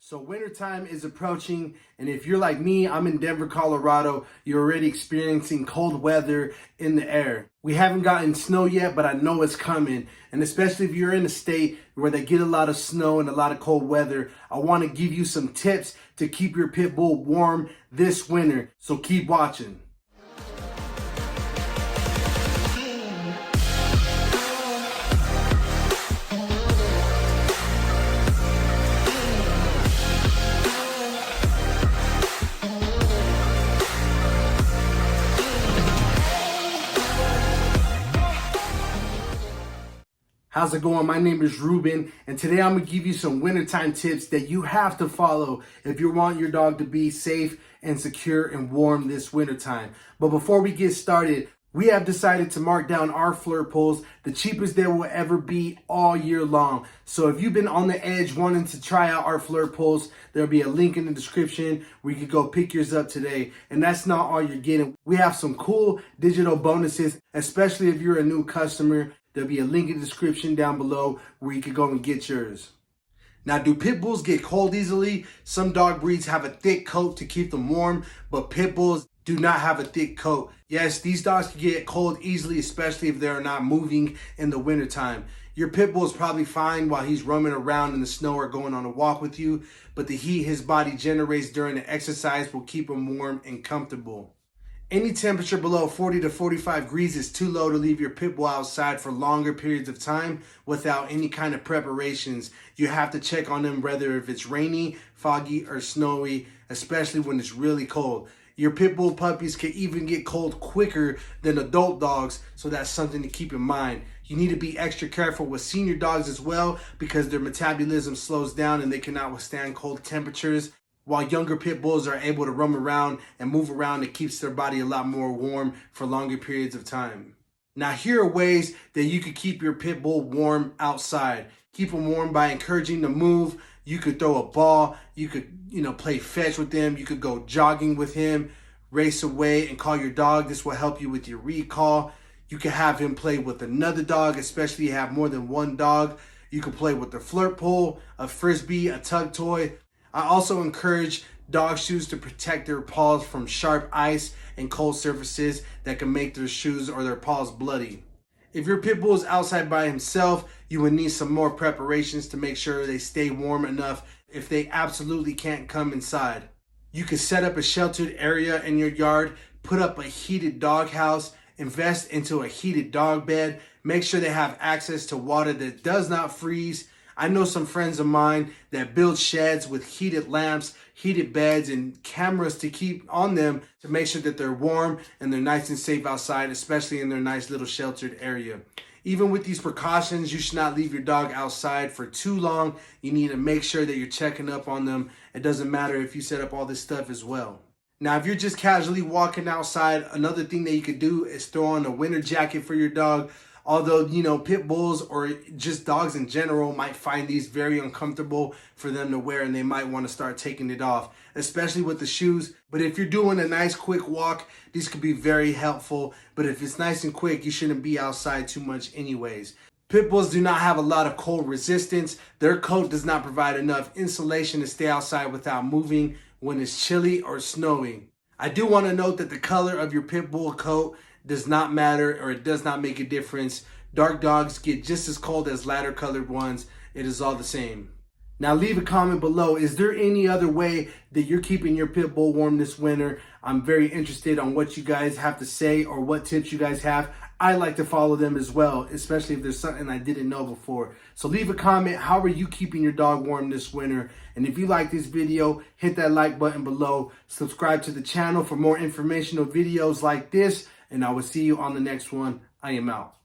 So wintertime is approaching, and if you're like me, I'm in Denver, Colorado, you're already experiencing cold weather in the air. We haven't gotten snow yet, but I know it's coming. And especially if you're in a state where they get a lot of snow and a lot of cold weather, I want to give you some tips to keep your pit bull warm this winter. So keep watching. How's it going? My name is Ruben, and today I'm going to give you some wintertime tips that you have to follow if you want your dog to be safe and secure and warm this wintertime. But before we get started, we have decided to mark down our flirt poles, the cheapest they will ever be all year long. So if you've been on the edge wanting to try out our flirt poles, there'll be a link in the description where you can go pick yours up today. And that's not all you're getting. We have some cool digital bonuses, especially if you're a new customer. There'll be a link in the description down below where you can go and get yours. Now, do pit bulls get cold easily? Some dog breeds have a thick coat to keep them warm, but pit bulls do not have a thick coat. Yes, these dogs can get cold easily, especially if they're not moving in the wintertime. Your pit bull is probably fine while he's roaming around in the snow or going on a walk with you, but the heat his body generates during the exercise will keep him warm and comfortable. Any temperature below 40 to 45 degrees is too low to leave your pit bull outside for longer periods of time without any kind of preparations. You have to check on them whether if it's rainy, foggy, or snowy, especially when it's really cold. Your pit bull puppies can even get cold quicker than adult dogs, so that's something to keep in mind. You need to be extra careful with senior dogs as well because their metabolism slows down and they cannot withstand cold temperatures. While younger pit bulls are able to roam around and move around, it keeps their body a lot more warm for longer periods of time. Now, here are ways that you could keep your pit bull warm outside. Keep them warm by encouraging them to move. You could throw a ball. You could, play fetch with him. You could go jogging with him, race away and call your dog. This will help you with your recall. You can have him play with another dog, especially if you have more than one dog. You can play with the flirt pole, a frisbee, a tug toy. I also encourage dog shoes to protect their paws from sharp ice and cold surfaces that can make their shoes or their paws bloody. If your pit bull is outside by himself, you would need some more preparations to make sure they stay warm enough if they absolutely can't come inside. You could set up a sheltered area in your yard, put up a heated dog house, invest into a heated dog bed, make sure they have access to water that does not freeze. I know some friends of mine that build sheds with heated lamps, heated beds, and cameras to keep on them to make sure that they're warm and they're nice and safe outside, especially in their nice little sheltered area. Even with these precautions, you should not leave your dog outside for too long. You need to make sure that you're checking up on them. It doesn't matter if you set up all this stuff as well. Now, if you're just casually walking outside, another thing that you could do is throw on a winter jacket for your dog. Although, pit bulls or just dogs in general might find these very uncomfortable for them to wear and they might want to start taking it off, especially with the shoes. But if you're doing a nice quick walk, these could be very helpful. But if it's nice and quick, you shouldn't be outside too much anyways. Pit bulls do not have a lot of cold resistance. Their coat does not provide enough insulation to stay outside without moving when it's chilly or snowy. I do want to note that the color of your pit bull coat does not matter, or it does not make a difference. Dark dogs get just as cold as lighter colored ones. It is all the same. Now leave a comment below. Is there any other way that you're keeping your pit bull warm this winter? I'm very interested on what you guys have to say or what tips you guys have. I like to follow them as well, especially if there's something I didn't know before. So leave a comment. How are you keeping your dog warm this winter? And if you like this video, hit that like button below. Subscribe to the channel for more informational videos like this. And I will see you on the next one. I am out.